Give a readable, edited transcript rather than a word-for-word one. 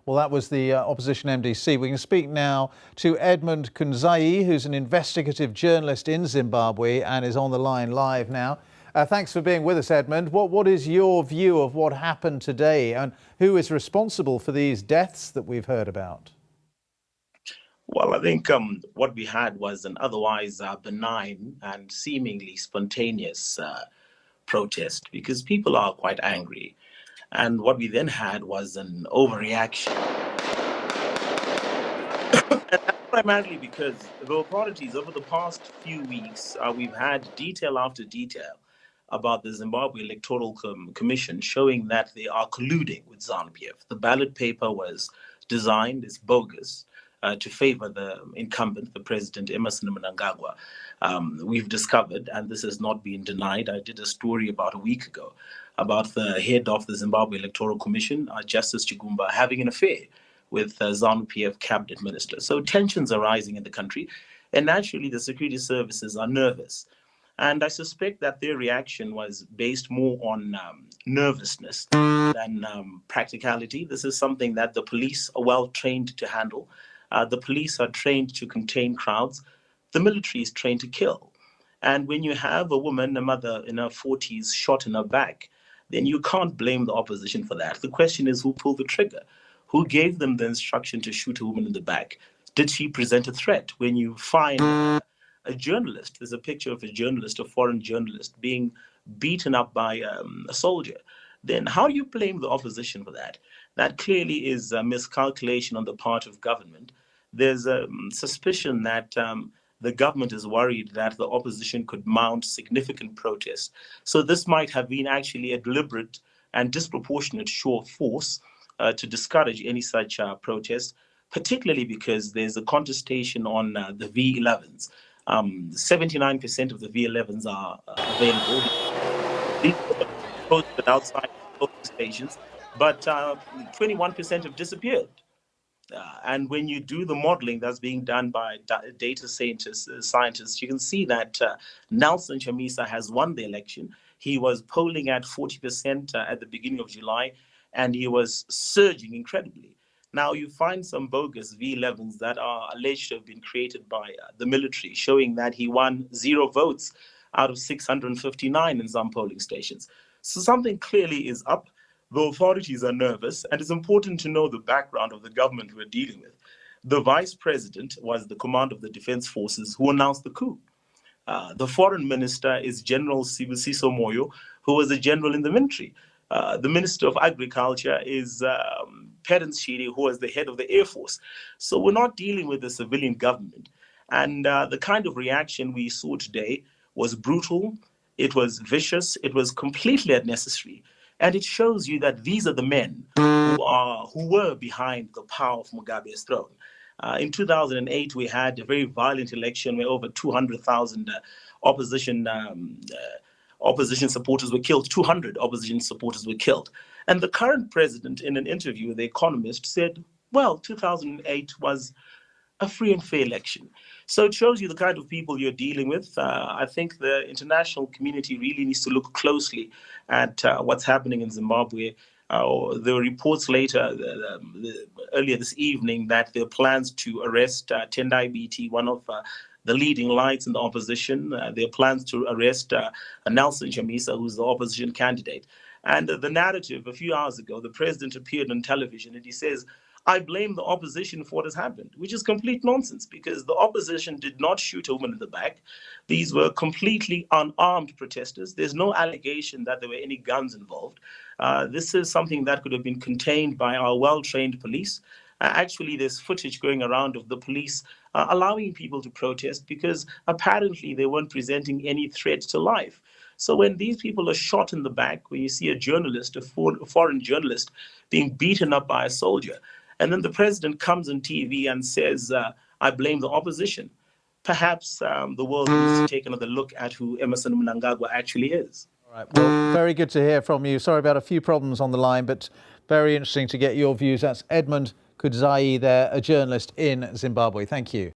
Well, that was the opposition MDC. We can speak now to Edmund Kunzai, who's an investigative journalist in Zimbabwe and is on the line live now. Thanks for being with us, Edmund. What is your view of what happened today and who is responsible for these deaths that we've heard about? Well, I think what we had was an otherwise benign and seemingly spontaneous protest because people are quite angry. And what we then had was an overreaction. And that's primarily because the authorities over the past few weeks, we've had detail after detail about the Zimbabwe Electoral Commission showing that they are colluding with ZANU-PF. The ballot paper was designed as bogus to favor the incumbent, the President Emmerson Mnangagwa. We've discovered, and this has not been denied, I did a story about a week ago about the head of the Zimbabwe Electoral Commission, Justice Chigumba, having an affair with ZANU-PF cabinet minister. So tensions are rising in the country, and naturally the security services are nervous. And I suspect that their reaction was based more on nervousness than practicality. This is something that the police are well trained to handle. The police are trained to contain crowds. The military is trained to kill. And when you have a woman, a mother in her 40s, shot in her back, then you can't blame the opposition for that. The question is who pulled the trigger? Who gave them the instruction to shoot a woman in the back? Did she present a threat? When you find a journalist, there's a picture of a journalist, a foreign journalist, being beaten up by a soldier, then how do you blame the opposition for that? That clearly is a miscalculation on the part of government. There's a suspicion that the government is worried that the opposition could mount significant protests. So this might have been actually a deliberate and disproportionate show of force to discourage any such protests, particularly because there's a contestation on the V11s. 79% of the V11s are available. These are posted outside polling stations, but 21% have disappeared. And when you do the modeling that's being done by data scientists, you can see that Nelson Chamisa has won the election. He was polling at 40% at the beginning of July, and he was surging incredibly. Now you find some bogus V11s that are alleged to have been created by the military, showing that he won 0 votes out of 659 in some polling stations. So something clearly is up. The authorities are nervous, and it's important to know the background of the government we're dealing with. The vice president was the commander of the defense forces who announced the coup. The foreign minister is General Sibusiso Moyo, who was a general in the military. The Minister of Agriculture is Perence Shiri, who was the head of the Air Force. So we're not dealing with a civilian government. And the kind of reaction we saw today was brutal, it was vicious, it was completely unnecessary. And it shows you that these are the men who were behind the power of Mugabe's throne. In 2008, we had a very violent election where over 200,000 opposition supporters were killed. 200 opposition supporters were killed. And the current president, in an interview with The Economist, said, well, 2008 was a free and fair election. So it shows you the kind of people you're dealing with. I think the international community really needs to look closely at what's happening in Zimbabwe. There were reports earlier this evening that there are plans to arrest Tendai Biti, one of the leading lights in the opposition. There are plans to arrest Nelson Chamisa, who's the opposition candidate. And the narrative a few hours ago, the president appeared on television and he says, I blame the opposition for what has happened, which is complete nonsense because the opposition did not shoot a woman in the back. These were completely unarmed protesters. There's no allegation that there were any guns involved. This is something that could have been contained by our well-trained police. Actually, there's footage going around of the police allowing people to protest because apparently they weren't presenting any threat to life. So when these people are shot in the back, when you see a journalist, a foreign journalist, being beaten up by a soldier, and then the president comes on TV and says, I blame the opposition, perhaps the world needs to take another look at who Emmerson Mnangagwa actually is. All right. Well, very good to hear from you. Sorry about a few problems on the line, but very interesting to get your views. That's Edmund Kunzai there, a journalist in Zimbabwe. Thank you.